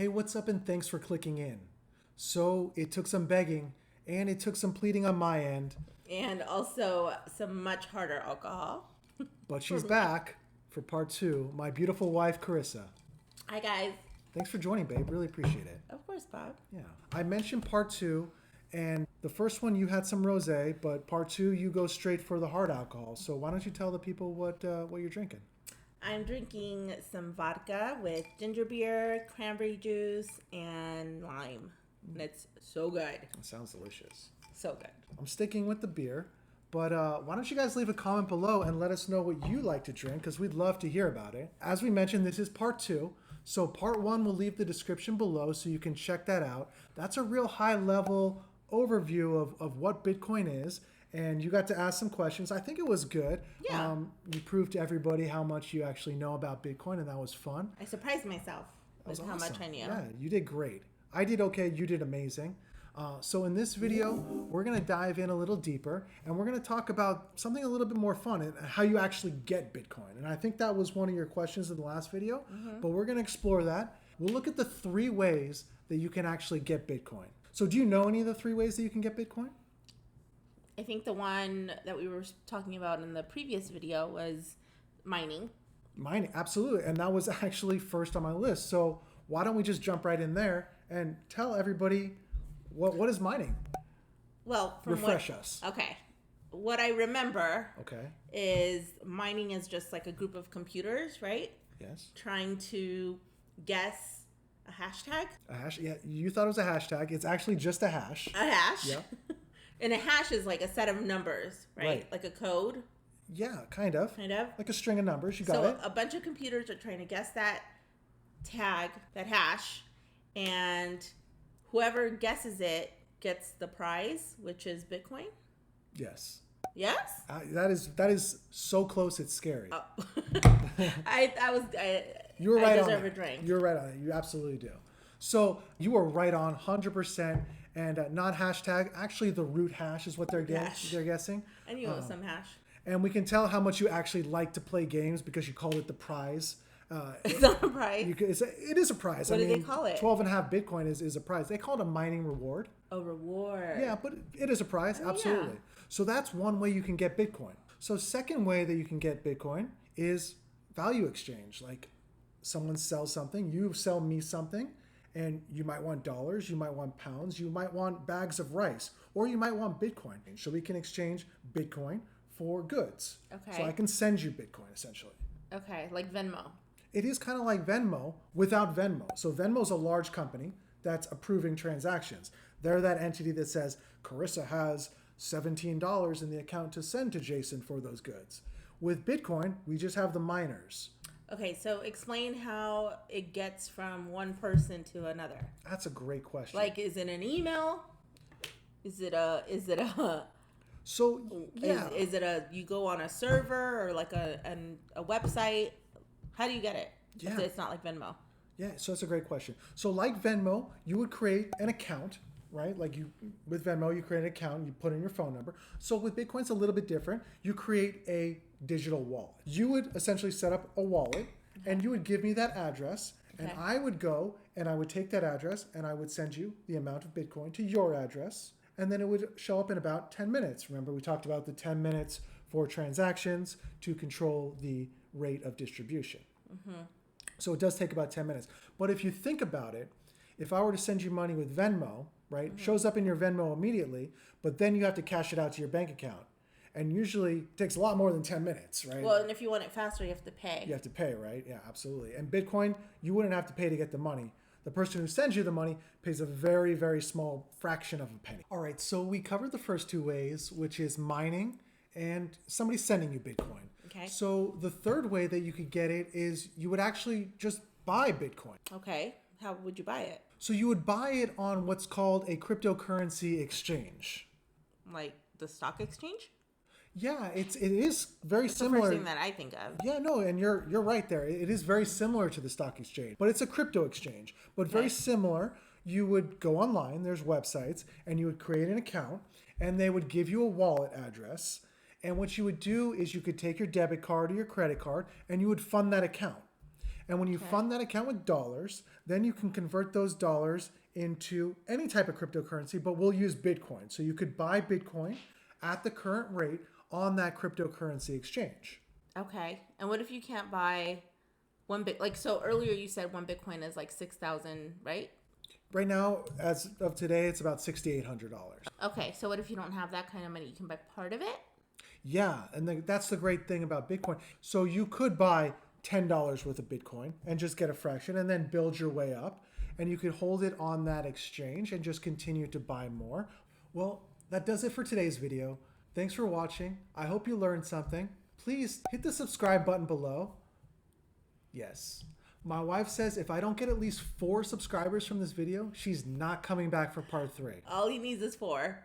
Hey, what's up and thanks for clicking in. So it took some begging and it took some pleading on my end. And also some much harder alcohol. But she's back for part 2. My beautiful wife, Carissa. Hi, guys. Thanks for joining, babe. Really appreciate it. Of course, Bob. Yeah. I mentioned part 2, and the first one you had some rosé, but part 2 you go straight for the hard alcohol. So why don't you tell the people what you're drinking? I'm drinking some vodka with ginger beer, cranberry juice, and lime. And it's so good. That sounds delicious. So good. I'm sticking with the beer, but why don't you guys leave a comment below and let us know what you like to drink, because we'd love to hear about it. As we mentioned, this is part 2. So part 1 will leave the description below so you can check that out. That's a real high level overview of what Bitcoin is. And you got to ask some questions. I think it was good. Yeah. You proved to everybody how much you actually know about Bitcoin, and that was fun. I surprised myself with how much I knew. Yeah, you did great. I did okay. You did amazing. So in this video, we're going to dive in a little deeper, and we're going to talk about something a little bit more fun, and how you actually get Bitcoin. And I think that was one of your questions in the last video, but we're going to explore that. We'll look at the 3 ways that you can actually get Bitcoin. So do you know any of the 3 ways that you can get Bitcoin? I think the one that we were talking about in the previous video was mining. Mining, absolutely. And that was actually first on my list. So why don't we just jump right in there and tell everybody what is mining? Well, refresh us. Okay. What I remember Okay. is mining is just like a group of computers, right? Yes. Trying to guess a hashtag. A hash? Yeah, you thought it was a hashtag. It's actually just a hash. A hash? Yeah. And a hash is like a set of numbers, right? Like a code. Yeah, kind of. Kind of. Like a string of numbers. You got it. So a bunch of computers are trying to guess that tag, that hash, and whoever guesses it gets the prize, which is Bitcoin. Yes. Yes? That is so close. It's scary. Oh. You were right on deserve it. a drink. You're right on it. You absolutely do. So you were right on 100%. And not hashtag, actually the root hash is what they're guessing. I knew it was some hash. And we can tell how much you actually like to play games because you called it the prize. It's not a prize. It is a prize. What do they call it? 12.5 Bitcoin is a prize. They call it a mining reward. A reward. Yeah, but it is a prize, absolutely. Yeah. So that's one way you can get Bitcoin. So second way that you can get Bitcoin is value exchange. Like someone sells something, you sell me something, and you might want dollars, you might want pounds, you might want bags of rice, or you might want Bitcoin. So we can exchange Bitcoin for goods. Okay. So I can send you Bitcoin, essentially. Okay, like Venmo. It is kind of like Venmo without Venmo. So Venmo is a large company that's approving transactions. They're that entity that says, Carissa has $17 in the account to send to Jason for those goods. With Bitcoin, we just have the miners. Okay, so explain how it gets from one person to another. That's a great question. Like, is it an email? Is it a So yeah, is it a you go on a server or like a website? How do you get it? Yeah. It's not like Venmo. Yeah, so that's a great question. So like Venmo, you would create an account, right? Like with Venmo, you create an account, you put in your phone number. So with Bitcoin, it's a little bit different. You create a digital wallet. You would essentially set up a wallet, and you would give me that address, and I would go and I would take that address and I would send you the amount of Bitcoin to your address, and then it would show up in about 10 minutes. Remember, we talked about the 10 minutes for transactions to control the rate of distribution. So it does take about 10 minutes. But if you think about it, if I were to send you money with Venmo, right, shows up in your Venmo immediately, but then you have to cash it out to your bank account. And usually it takes a lot more than 10 minutes, right? Well, and if you want it faster, you have to pay. You have to pay, right? Yeah, absolutely. And Bitcoin, you wouldn't have to pay to get the money. The person who sends you the money pays a very, very small fraction of a penny. All right, so we covered the first 2 ways, which is mining and somebody sending you Bitcoin. Okay. So the third way that you could get it is you would actually just buy Bitcoin. Okay. How would you buy it? So you would buy it on what's called a cryptocurrency exchange. Like the stock exchange? Yeah, it is very It's the similar. first thing that I think of. Yeah, no, and you're right there. It is very similar to the stock exchange, but it's a crypto exchange. But very similar. You would go online, there's websites, and you would create an account, and they would give you a wallet address. And what you would do is you could take your debit card or your credit card, and you would fund that account. And when you fund that account with dollars, then you can convert those dollars into any type of cryptocurrency, but we'll use Bitcoin. So you could buy Bitcoin at the current rate on that cryptocurrency exchange. Okay. And what if you can't buy so earlier you said one Bitcoin is like 6,000, right? Right now, as of today, it's about $6,800. Okay. So what if you don't have that kind of money? You can buy part of it? Yeah, and that's the great thing about Bitcoin. So you could buy $10 worth of Bitcoin and just get a fraction and then build your way up. And you could hold it on that exchange and just continue to buy more. Well, that does it for today's video. Thanks for watching. I hope you learned something. Please hit the subscribe button below. Yes. My wife says if I don't get at least 4 subscribers from this video, she's not coming back for part 3. All he needs is 4.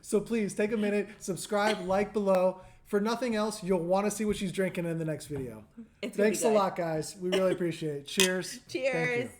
So please take a minute, subscribe, like below. For nothing else, you'll want to see what she's drinking in the next video. Thanks a lot, guys. We really appreciate it. Cheers. Cheers. Thank you.